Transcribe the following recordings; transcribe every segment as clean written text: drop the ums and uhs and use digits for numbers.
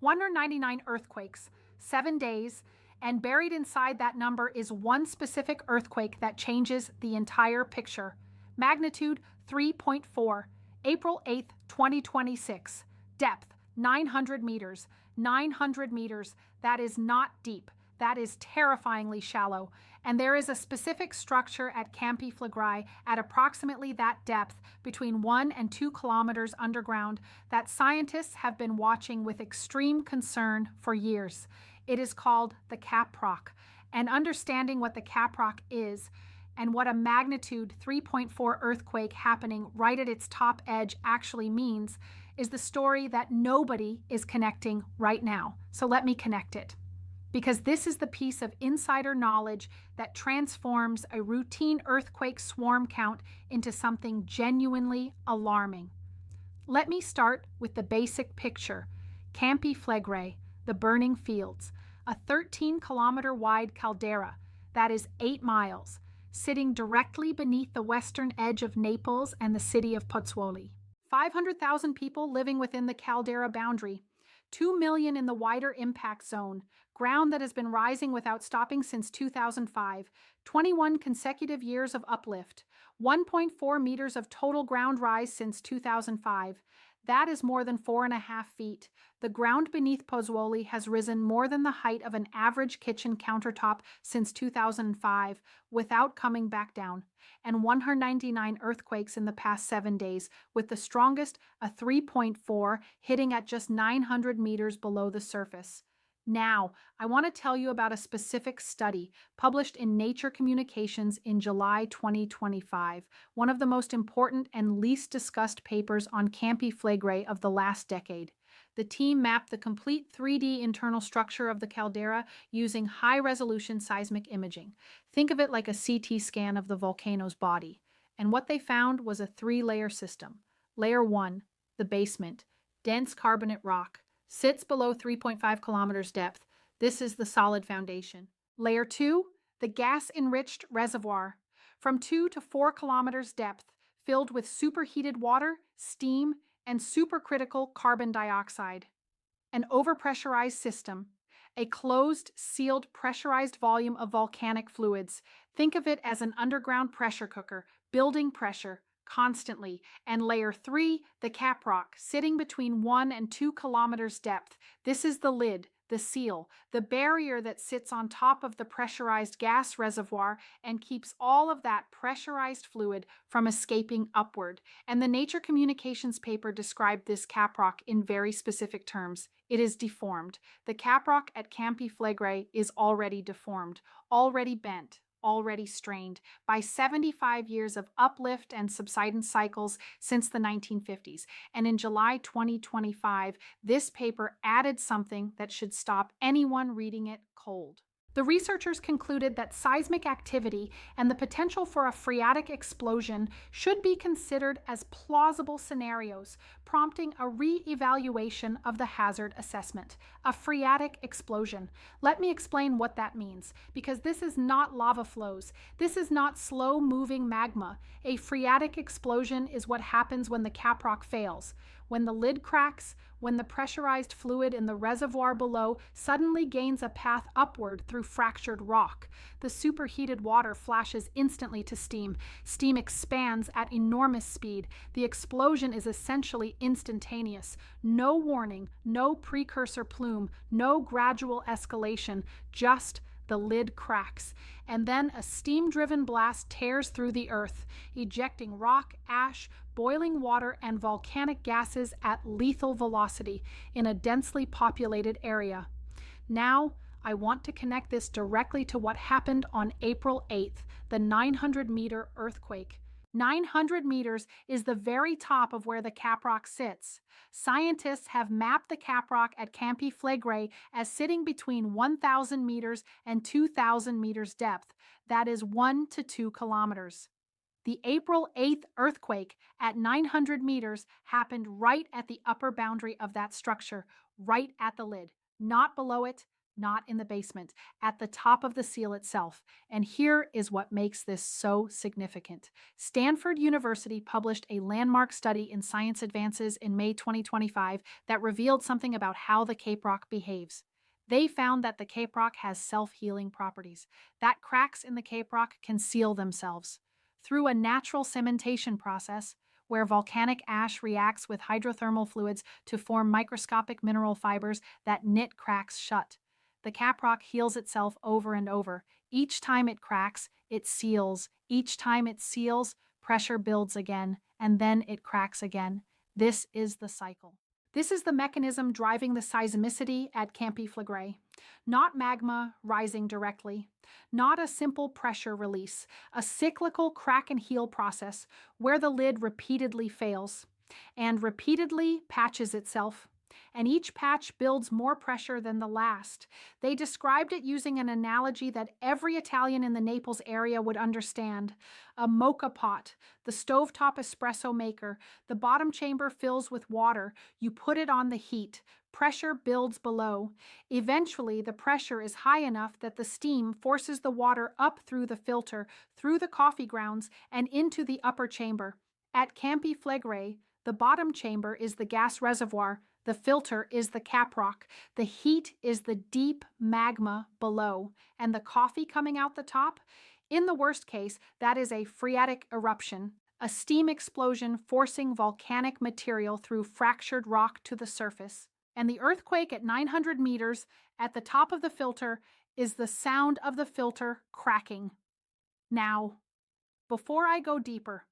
199 earthquakes, 7 days, and buried inside that number is one specific earthquake that changes the entire picture. Magnitude 3.4, April 8th, 2026. Depth 900 meters. 900 meters. That is not deep. That is terrifyingly shallow. And there is a specific structure at Campi Flegrei at approximately that depth, between 1 and 2 kilometers underground, that scientists have been watching with extreme concern for years. It is called the Caprock. And understanding what the Caprock is and what a magnitude 3.4 earthquake happening right at its top edge actually means is the story that nobody is connecting right now. So let me connect it, because this is the piece of insider knowledge that transforms a routine earthquake swarm count into something genuinely alarming. Let me start with the basic picture. Campi Flegrei, the burning fields, a 13-kilometer wide caldera, that is 8 miles, sitting directly beneath the western edge of Naples and the city of Pozzuoli. 500,000 people living within the caldera boundary, 2 million in the wider impact zone, ground that has been rising without stopping since 2005, 21 consecutive years of uplift, 1.4 meters of total ground rise since 2005. That is more than 4.5 feet. The ground beneath Pozzuoli has risen more than the height of an average kitchen countertop since 2005 without coming back down. And 199 earthquakes in the past 7 days, with the strongest, a 3.4, hitting at just 900 meters below the surface. Now, I want to tell you about a specific study published in Nature Communications in July 2025, one of the most important and least discussed papers on Campi Flegrei of the last decade. The team mapped the complete 3D internal structure of the caldera using high-resolution seismic imaging. Think of it like a CT scan of the volcano's body. And what they found was a 3-layer system. Layer 1, the basement, dense carbonate rock, sits below 3.5 kilometers depth. This is the solid foundation. Layer 2, the gas-enriched reservoir, from 2 to 4 kilometers depth, filled with superheated water, steam, and supercritical carbon dioxide. An overpressurized system, a closed, sealed, pressurized volume of volcanic fluids. Think of it as an underground pressure cooker, building pressure constantly. And layer 3, the caprock, sitting between 1 and 2 kilometers depth. This is the lid, the seal, the barrier that sits on top of the pressurized gas reservoir and keeps all of that pressurized fluid from escaping upward. And the Nature Communications paper described this caprock in very specific terms. It is deformed. The caprock at Campi Flegrei is already deformed, already bent, already strained by 75 years of uplift and subsidence cycles since the 1950s. And in July 2025, this paper added something that should stop anyone reading it cold. The researchers concluded that seismic activity and the potential for a phreatic explosion should be considered as plausible scenarios, prompting a re-evaluation of the hazard assessment. A phreatic explosion. Let me explain what that means, because this is not lava flows. This is not slow-moving magma. A phreatic explosion is what happens when the caprock fails. When the lid cracks, when the pressurized fluid in the reservoir below suddenly gains a path upward through fractured rock. The superheated water flashes instantly to steam. Steam expands at enormous speed. The explosion is essentially instantaneous. No warning, no precursor plume, no gradual escalation, just the lid cracks, and then a steam-driven blast tears through the earth, ejecting rock, ash, boiling water, and volcanic gases at lethal velocity in a densely populated area. Now, I want to connect this directly to what happened on April 8th, the 900-meter earthquake. 900 meters is the very top of where the caprock sits. Scientists have mapped the caprock at Campi Flegrei as sitting between 1,000 meters and 2,000 meters depth. That is 1 to 2 kilometers. The April 8th earthquake at 900 meters happened right at the upper boundary of that structure, right at the lid. Not below it, not in the basement, at the top of the seal itself. And here is what makes this so significant. Stanford University published a landmark study in Science Advances in May 2025 that revealed something about how the Caprock behaves. They found that the Caprock has self-healing properties, that cracks in the Caprock can seal themselves. Through a natural cementation process, where volcanic ash reacts with hydrothermal fluids to form microscopic mineral fibers that knit cracks shut. The caprock heals itself over and over. Each time it cracks, it seals. Each time it seals, pressure builds again, and then it cracks again. This is the cycle. This is the mechanism driving the seismicity at Campi Flegrei. Not magma rising directly, not a simple pressure release, a cyclical crack and heal process where the lid repeatedly fails and repeatedly patches itself. And each patch builds more pressure than the last. They described it using an analogy that every Italian in the Naples area would understand. A mocha pot, the stovetop espresso maker. The bottom chamber fills with water. You put it on the heat. Pressure builds below. Eventually, the pressure is high enough that the steam forces the water up through the filter, through the coffee grounds, and into the upper chamber. At Campi Flegrei, the bottom chamber is the gas reservoir. The filter is the caprock. The heat is the deep magma below. And the coffee coming out the top? In the worst case, that is a phreatic eruption, a steam explosion forcing volcanic material through fractured rock to the surface. And the earthquake at 900 meters at the top of the filter is the sound of the filter cracking. Now, before I go deeper,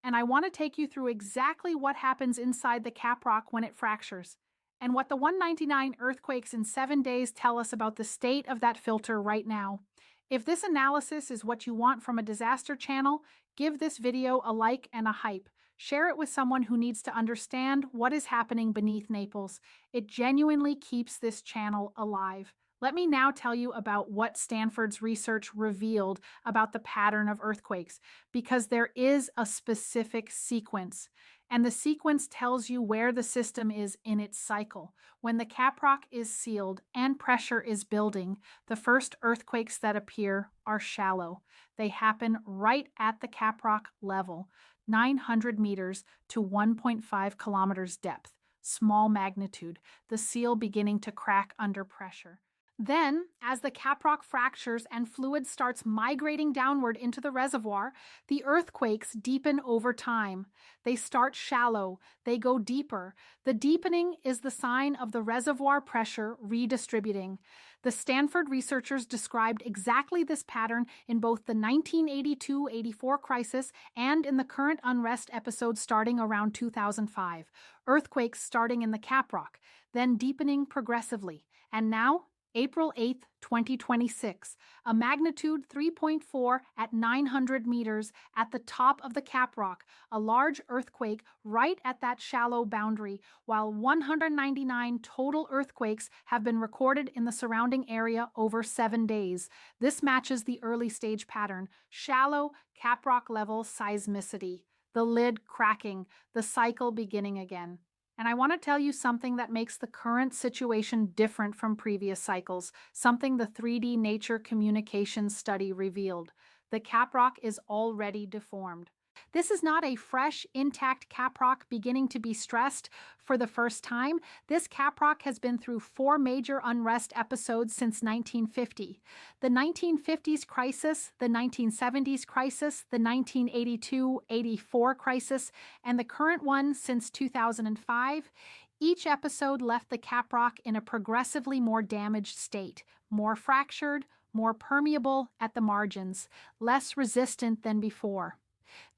and I want to take you through exactly what happens inside the caprock when it fractures, and what the 199 earthquakes in 7 days tell us about the state of that filter right now. If this analysis is what you want from a disaster channel, give this video a like and a hype. Share it with someone who needs to understand what is happening beneath Naples. It genuinely keeps this channel alive. Let me now tell you about what Stanford's research revealed about the pattern of earthquakes, because there is a specific sequence, and the sequence tells you where the system is in its cycle. When the caprock is sealed and pressure is building, the first earthquakes that appear are shallow. They happen right at the caprock level, 900 meters to 1.5 kilometers depth, small magnitude, the seal beginning to crack under pressure. Then, as the caprock fractures and fluid starts migrating downward into the reservoir, the earthquakes deepen over time. They start shallow, they go deeper. The deepening is the sign of the reservoir pressure redistributing. The Stanford researchers described exactly this pattern in both the 1982-84 crisis and in the current unrest episode starting around 2005. Earthquakes starting in the caprock, then deepening progressively, and now April 8, 2026, a magnitude 3.4 at 900 meters at the top of the caprock, a large earthquake right at that shallow boundary, while 199 total earthquakes have been recorded in the surrounding area over 7 days. This matches the early stage pattern, shallow caprock level seismicity, the lid cracking, the cycle beginning again. And I want to tell you something that makes the current situation different from previous cycles, something the 3D nature communications study revealed. The caprock is already deformed. This is not a fresh, intact caprock beginning to be stressed for the first time. This caprock has been through 4 major unrest episodes since 1950. The 1950s crisis, the 1970s crisis, the 1982-84 crisis, and the current one since 2005. Each episode left the caprock in a progressively more damaged state, more fractured, more permeable at the margins, less resistant than before.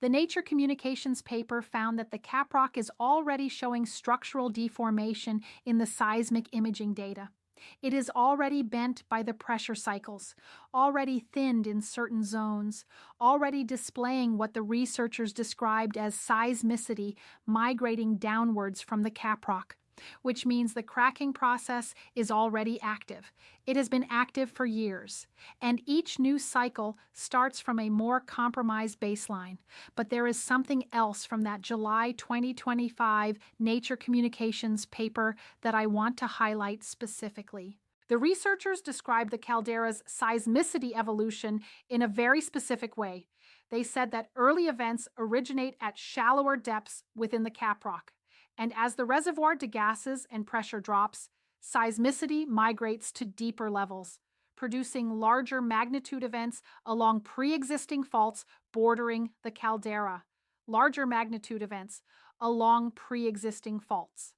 The Nature Communications paper found that the caprock is already showing structural deformation in the seismic imaging data. It is already bent by the pressure cycles, already thinned in certain zones, already displaying what the researchers described as seismicity migrating downwards from the caprock, which means the cracking process is already active. It has been active for years, and each new cycle starts from a more compromised baseline. But there is something else from that July 2025 Nature Communications paper that I want to highlight specifically. The researchers described the caldera's seismicity evolution in a very specific way. They said that early events originate at shallower depths within the caprock, and as the reservoir degasses and pressure drops, seismicity migrates to deeper levels, producing larger magnitude events along pre-existing faults bordering the caldera. Larger magnitude events along pre-existing faults.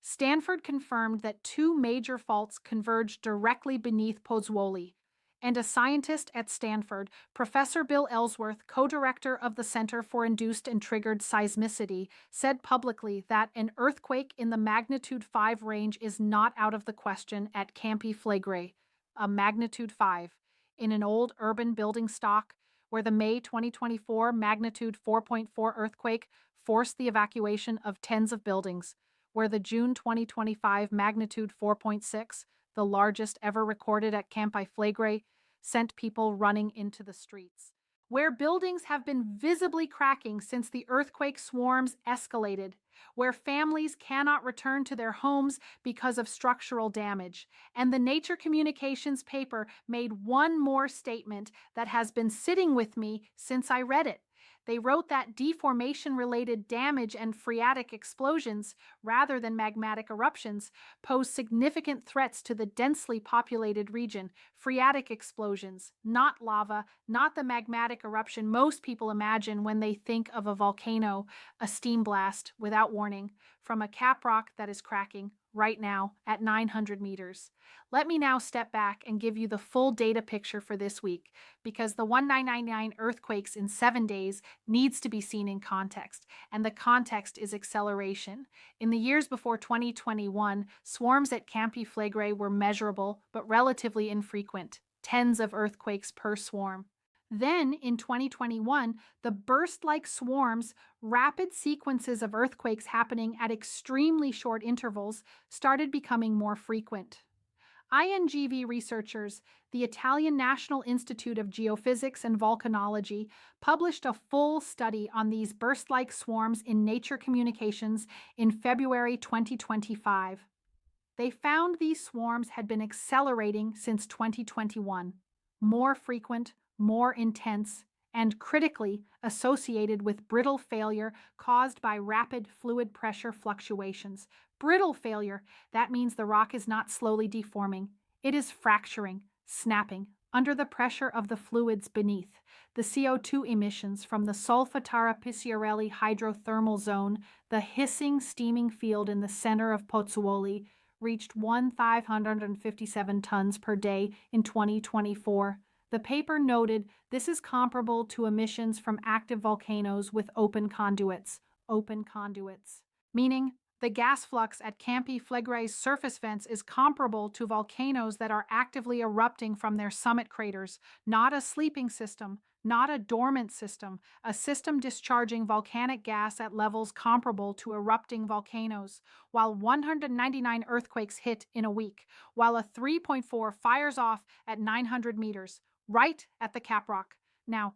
Stanford confirmed that two major faults converged directly beneath Pozzuoli, and a scientist at Stanford, Professor Bill Ellsworth, co-director of the Center for Induced and Triggered Seismicity, said publicly that an earthquake in the magnitude 5 range is not out of the question at Campi Flegrei, a magnitude 5, in an old urban building stock where the May 2024 magnitude 4.4 earthquake forced the evacuation of tens of buildings, where the June 2025 magnitude 4.6, the largest ever recorded at Campi Flegrei, sent people running into the streets. Where buildings have been visibly cracking since the earthquake swarms escalated, where families cannot return to their homes because of structural damage. And the Nature Communications paper made one more statement that has been sitting with me since I read it. They wrote that deformation-related damage and phreatic explosions, rather than magmatic eruptions, pose significant threats to the densely populated region. Phreatic explosions, not lava, not the magmatic eruption most people imagine when they think of a volcano, a steam blast, without warning, from a caprock that is cracking right now at 900 meters. Let me now step back and give you the full data picture for this week, because the 1999 earthquakes in 7 days needs to be seen in context, and the context is acceleration. In the years before 2021, swarms at Campi Flegrei were measurable but relatively infrequent, tens of earthquakes per swarm. Then, in 2021, the burst-like swarms, rapid sequences of earthquakes happening at extremely short intervals, started becoming more frequent. INGV researchers, the Italian National Institute of Geophysics and Volcanology, published a full study on these burst-like swarms in Nature Communications in February 2025. They found these swarms had been accelerating since 2021, more frequent, more intense, and critically associated with brittle failure caused by rapid fluid pressure fluctuations. Brittle failure, that means the rock is not slowly deforming. It is fracturing, snapping, under the pressure of the fluids beneath. The CO2 emissions from the Solfatara Picciarelli hydrothermal zone, the hissing, steaming field in the center of Pozzuoli, reached 1,557 tons per day in 2024. The paper noted this is comparable to emissions from active volcanoes with open conduits, meaning the gas flux at Campi Flegrei's surface vents is comparable to volcanoes that are actively erupting from their summit craters, not a sleeping system, not a dormant system, a system discharging volcanic gas at levels comparable to erupting volcanoes, while 199 earthquakes hit in a week, while a 3.4 fires off at 900 meters, right at the caprock. Now,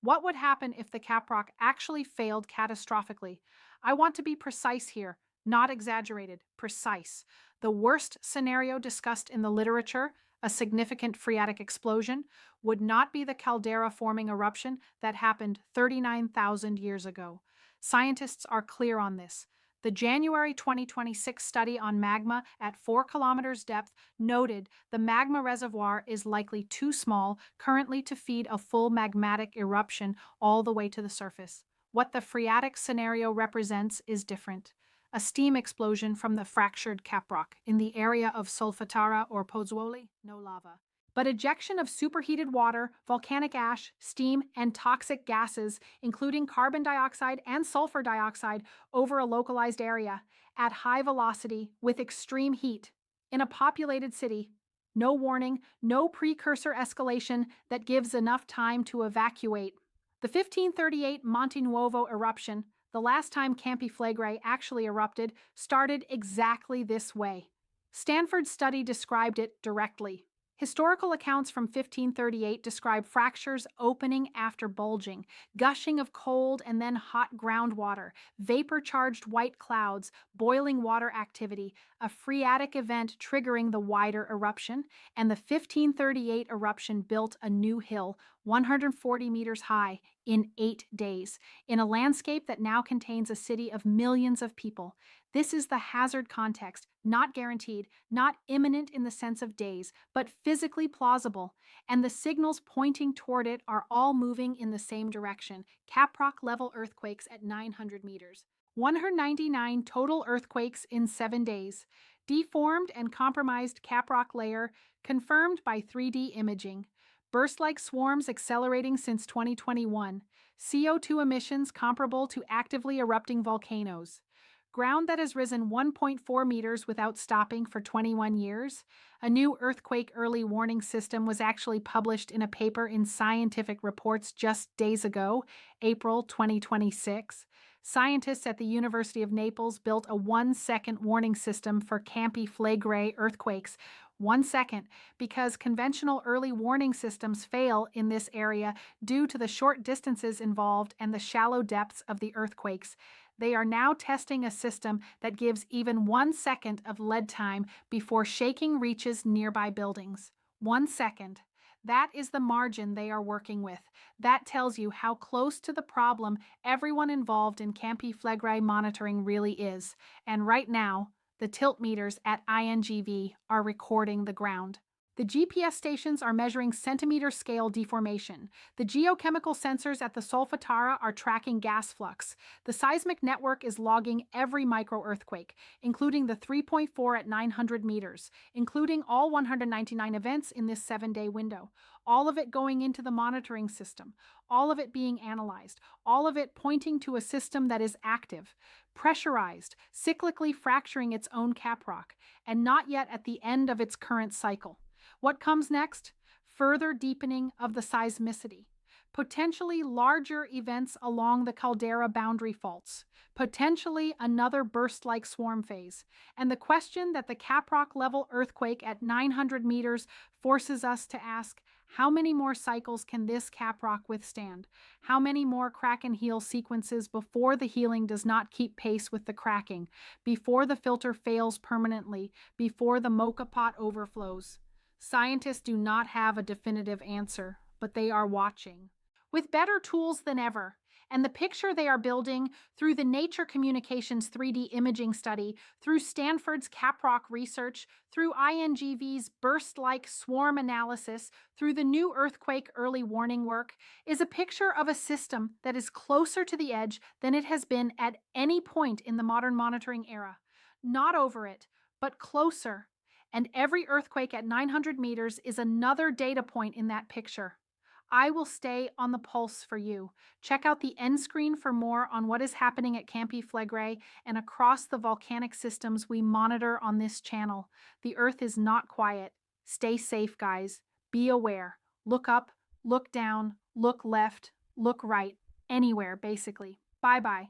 what would happen if the caprock actually failed catastrophically? I want to be precise here, not exaggerated, precise. The worst scenario discussed in the literature, a significant phreatic explosion, would not be the caldera-forming eruption that happened 39,000 years ago. Scientists are clear on this. The January 2026 study on magma at 4 kilometers depth noted the magma reservoir is likely too small currently to feed a full magmatic eruption all the way to the surface. What the phreatic scenario represents is different. A steam explosion from the fractured caprock in the area of Solfatara or Pozzuoli, no lava. But ejection of superheated water, volcanic ash, steam, and toxic gases, including carbon dioxide and sulfur dioxide, over a localized area, at high velocity, with extreme heat, in a populated city. No warning, no precursor escalation that gives enough time to evacuate. The 1538 Monte Nuovo eruption, the last time Campi Flegrei actually erupted, started exactly this way. Stanford's study described it directly. Historical accounts from 1538 describe fractures opening after bulging, gushing of cold and then hot groundwater, vapor-charged white clouds, boiling water activity, a phreatic event triggering the wider eruption, and the 1538 eruption built a new hill, 140 meters high, in 8 days, in a landscape that now contains a city of millions of people. This is the hazard context, not guaranteed, not imminent in the sense of days, but physically plausible, and the signals pointing toward it are all moving in the same direction. Caprock-level earthquakes at 900 meters. 199 total earthquakes in 7 days. Deformed and compromised caprock layer confirmed by 3D imaging. Burst-like swarms accelerating since 2021. CO2 emissions comparable to actively erupting volcanoes. Ground that has risen 1.4 meters without stopping for 21 years. A new earthquake early warning system was actually published in a paper in Scientific Reports just days ago, April 2026. Scientists at the University of Naples built a 1-second warning system for Campi Flegrei earthquakes. 1 second, because conventional early warning systems fail in this area due to the short distances involved and the shallow depths of the earthquakes. They are now testing a system that gives even 1 second of lead time before shaking reaches nearby buildings. 1 second. That is the margin they are working with. That tells you how close to the problem everyone involved in Campi Flegrei monitoring really is. And right now, the tilt meters at INGV are recording the ground. The GPS stations are measuring centimeter-scale deformation. The geochemical sensors at the Solfatara are tracking gas flux. The seismic network is logging every micro-earthquake, including the 3.4 at 900 meters, including all 199 events in this 7-day window. All of it going into the monitoring system, all of it being analyzed, all of it pointing to a system that is active, pressurized, cyclically fracturing its own caprock, and not yet at the end of its current cycle. What comes next? Further deepening of the seismicity. Potentially larger events along the caldera boundary faults. Potentially another burst-like swarm phase. And the question that the caprock-level earthquake at 900 meters forces us to ask, how many more cycles can this caprock withstand? How many more crack and heal sequences before the healing does not keep pace with the cracking, before the filter fails permanently, before the mocha pot overflows? Scientists do not have a definitive answer, but they are watching. With better tools than ever, and the picture they are building through the Nature Communications 3D imaging study, through Stanford's Caprock research, through INGV's burst-like swarm analysis, through the new earthquake early warning work, is a picture of a system that is closer to the edge than it has been at any point in the modern monitoring era. Not over it, but closer. And every earthquake at 900 meters is another data point in that picture. I will stay on the pulse for you. Check out the end screen for more on what is happening at Campi Flegrei and across the volcanic systems we monitor on this channel. The Earth is not quiet. Stay safe, guys. Be aware. Look up, look down, look left, look right. Anywhere, basically. Bye-bye.